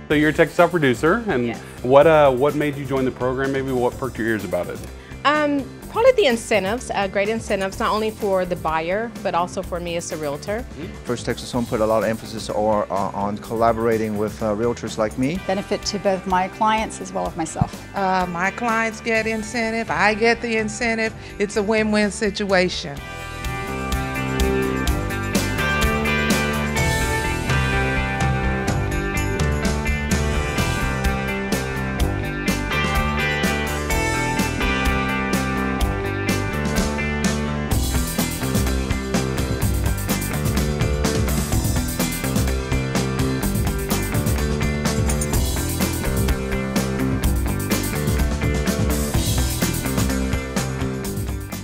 So you're a Texas top producer, and Yes. what made you join the program? Maybe what perked your ears about it? Probably the incentives, great incentives, not only for the buyer, but also for me as a realtor. First Texas Home put a lot of emphasis on collaborating with realtors like me. Benefit to both my clients as well as myself. My clients get incentive, I get the incentive. It's a win-win situation.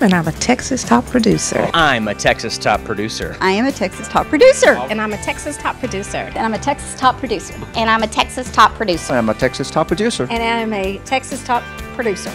And I'm a Texas top producer. I'm a Texas top producer. I am a Texas top producer. And I'm a Texas top producer. And I'm a Texas top producer. And I'm a Texas top producer. I'm a Texas top producer. And I'm a Texas top producer.